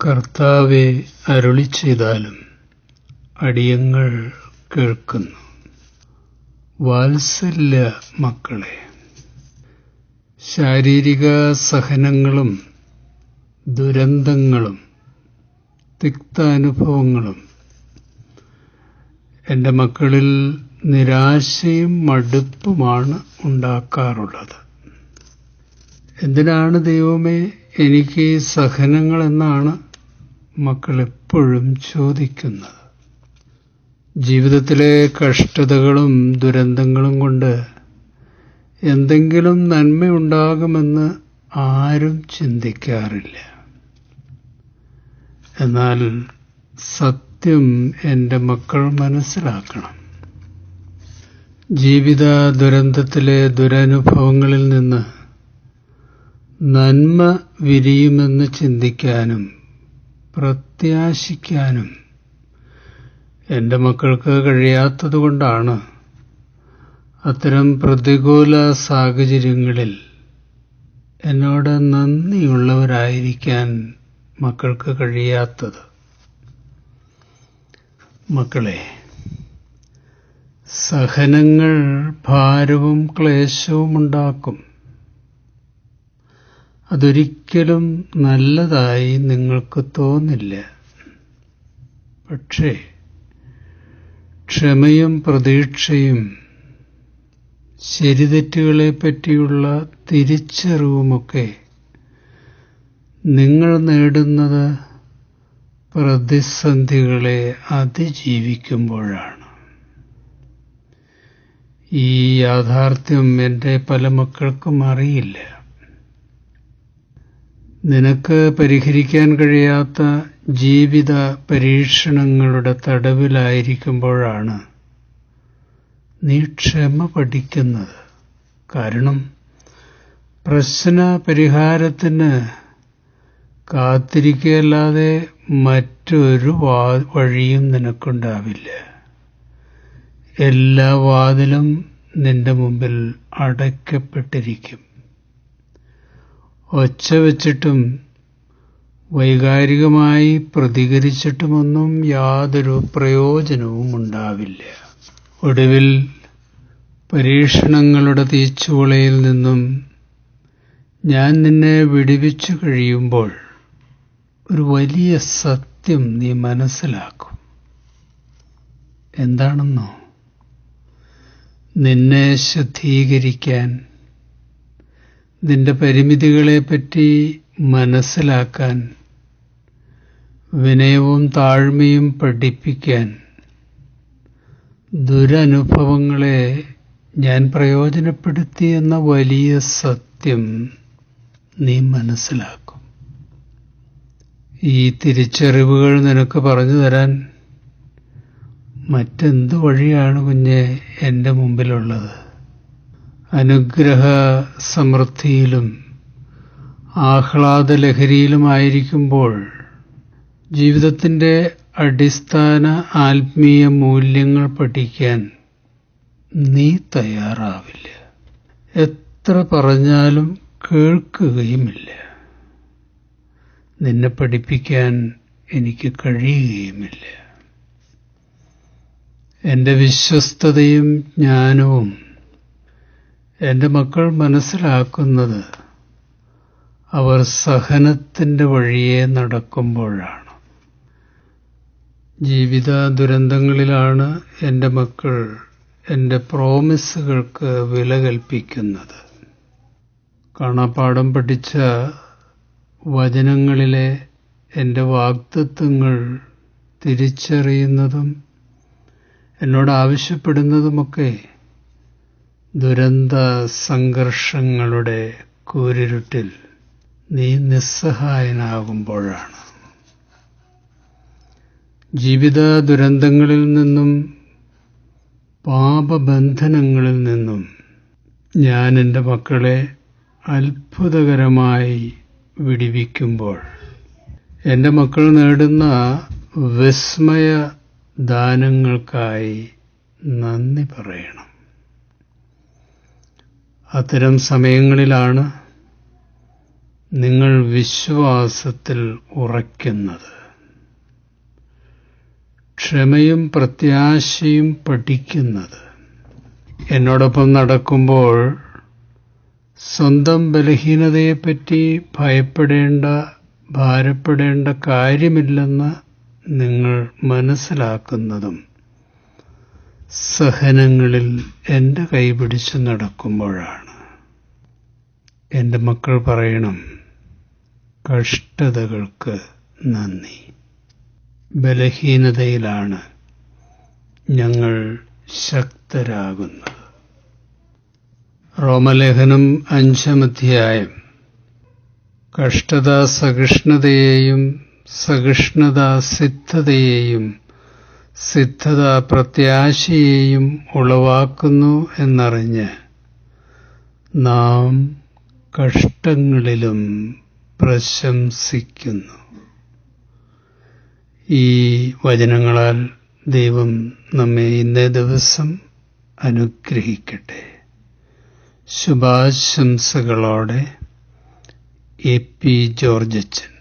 കർത്താവേ, അരുളിച്ചെയ്താലും അടിയങ്ങൾ കേൾക്കുന്നു. വാത്സല്യ മക്കളെ, ശാരീരിക സഹനങ്ങളും ദുരന്തങ്ങളും തിക്താനുഭവങ്ങളും എൻ്റെ മക്കളിൽ നിരാശയും മടുപ്പുമാണ് ഉണ്ടാക്കാറുള്ളത്. എന്തിനാണ് ദൈവമേ എനിക്ക് ഈ സഹനങ്ങളെന്നാണ് മക്കൾ എപ്പോഴും ചോദിക്കുന്നത്. ജീവിതത്തിലെ കഷ്ടതകളും ദുരന്തങ്ങളും കൊണ്ട് എന്തെങ്കിലും നന്മയുണ്ടാകുമെന്ന് ആരും ചിന്തിക്കാറില്ല. എന്നാൽ സത്യം എൻ്റെ മക്കൾ മനസ്സിലാക്കണം. ജീവിത ദുരന്തത്തിലെ ദുരനുഭവങ്ങളിൽ നിന്ന് നന്മ വിരിയുമെന്ന് ചിന്തിക്കാനും പ്രത്യാശിക്കാനും എൻ്റെ മക്കൾക്ക് കഴിയാത്തതുകൊണ്ടാണ് അത്തരം പ്രതികൂല സാഹചര്യങ്ങളിൽ എന്നോട് നന്ദിയുള്ളവരായിരിക്കാൻ മക്കൾക്ക് കഴിയാത്തത്. മക്കളെ, സഹനങ്ങൾ ഭാരവും ക്ലേശവും ഉണ്ടാക്കും. അതൊരിക്കലും നല്ലതായി നിങ്ങൾക്ക് തോന്നില്ല. പക്ഷേ ക്ഷമയും പ്രതീക്ഷയും ശരിതെറ്റുകളെപ്പറ്റിയുള്ള തിരിച്ചറിവുമൊക്കെ നിങ്ങൾ നേടുന്നത് പ്രതിസന്ധികളെ അതിജീവിക്കുമ്പോഴാണ്. ഈ യാഥാർത്ഥ്യം എൻ്റെ പല മക്കൾക്കും അറിയില്ല. നിനക്ക് പരിഹരിക്കാൻ കഴിയാത്ത ജീവിത പരീക്ഷണങ്ങളുടെ തടവിലായിരിക്കുമ്പോഴാണ് നീ ക്ഷമ പഠിക്കുന്നത്. കാരണം പ്രശ്ന പരിഹാരത്തിന് കാത്തിരിക്കുകയല്ലാതെ മറ്റൊരു വഴിയും നിനക്കുണ്ടാവില്ല. എല്ലാ വാതിലും നിന്റെ മുമ്പിൽ അടയ്ക്കപ്പെട്ടിരിക്കും. ഒച്ച വച്ചിട്ടും വൈകാരികമായി പ്രതികരിച്ചിട്ടുമൊന്നും യാതൊരു പ്രയോജനവും ഉണ്ടാവില്ല. ഒടുവിൽ പരീക്ഷണങ്ങളുടെ തീച്ചുളയിൽ നിന്നും ഞാൻ നിന്നെ വിടുവിച്ചു കഴിയുമ്പോൾ ഒരു വലിയ സത്യം നീ മനസ്സിലാക്കും. എന്താണെന്നോ? നിന്നെ ശുദ്ധീകരിക്കാൻ, നിന്റെ പരിമിതികളെപ്പറ്റി മനസ്സിലാക്കാൻ, വിനയവും താഴ്മയും പഠിപ്പിക്കാൻ ദുരനുഭവങ്ങളെ ഞാൻ പ്രയോജനപ്പെടുത്തി എന്ന വലിയ സത്യം നീ മനസ്സിലാക്കും. ഈ തിരിച്ചറിവുകൾ നിനക്ക് പറഞ്ഞു തരാൻ മറ്റെന്ത് വഴിയാണ് കുഞ്ഞെ എൻ്റെ മുമ്പിലുള്ളത്? അനുഗ്രഹ സമൃദ്ധിയിലും ആഹ്ലാദലഹരിയിലുമായിരിക്കുമ്പോൾ ജീവിതത്തിൻ്റെ അടിസ്ഥാന ആത്മീയ മൂല്യങ്ങൾ പഠിക്കാൻ നീ തയ്യാറാവില്ല. എത്ര പറഞ്ഞാലും കേൾക്കുകയുമില്ല. നിന്നെ പഠിപ്പിക്കാൻ എനിക്ക് കഴിയുകയുമില്ല. എൻ്റെ വിശ്വസ്തതയും ജ്ഞാനവും എൻ്റെ മക്കൾ മനസ്സിലാക്കുന്നത് അവർ സഹനത്തിൻ്റെ വഴിയെ നടക്കുമ്പോഴാണ്. ജീവിത ദുരന്തങ്ങളിലാണ് എൻ്റെ മക്കൾ എൻ്റെ പ്രോമിസുകൾക്ക് വില കൽപ്പിക്കുന്നത്. കാണാപ്പാഠം പഠിച്ച വചനങ്ങളിലെ എൻ്റെ വാഗ്ദത്തങ്ങൾ തിരിച്ചറിയുന്നതും എന്നോട് ആവശ്യപ്പെടുന്നതുമൊക്കെ ദുരന്ത സംഘർഷങ്ങളുടെ കൂരിരുട്ടിൽ നീ നിസ്സഹായനാകുമ്പോഴാണ്. ജീവിത ദുരന്തങ്ങളിൽ നിന്നും പാപബന്ധനങ്ങളിൽ നിന്നും ഞാൻ എൻ്റെ മക്കളെ അത്ഭുതകരമായി വിടുവിക്കുമ്പോൾ എൻ്റെ മക്കൾ നേടുന്ന വിസ്മയ ദാനങ്ങൾക്കായി നന്ദി പറയണം. അത്തരം സമയങ്ങളിലാണ് നിങ്ങൾ വിശ്വാസത്തിൽ ഉറയ്ക്കുന്നത്. ക്ഷമയും പ്രത്യാശയും പഠിക്കുന്നത്. എന്നോടൊപ്പം നടക്കുമ്പോൾ സ്വന്തം ബലഹീനതയെപ്പറ്റി ഭാരപ്പെടേണ്ട കാര്യമില്ലെന്ന് നിങ്ങൾ മനസ്സിലാക്കുന്നതും സഹനങ്ങളിൽ എൻ്റെ കൈപിടിച്ച് നടക്കുമ്പോഴാണ്. എൻ്റെ മക്കൾ പറയണം, കഷ്ടതകൾക്ക് നന്ദി. ബലഹീനതയിലാണ് ഞങ്ങൾ ശക്തരാകുന്നത്. റോമലേഖനം 5-ാം അധ്യായം. കഷ്ടത സഹിഷ്ണുതയെയും, സഹിഷ്ണുത സിദ്ധതയെയും, സിദ്ധത പ്രത്യാശയെയും ഉളവാക്കുന്നു എന്നറിഞ്ഞ് നാം കഷ്ടങ്ങളിലും പ്രശംസിക്കുന്നു. ഈ വചനങ്ങളാൽ ദൈവം നമ്മെ ഇന്നേ ദിവസം അനുഗ്രഹിക്കട്ടെ. ശുഭാശംസകളോടെ എ പി ജോർജച്ചൻ.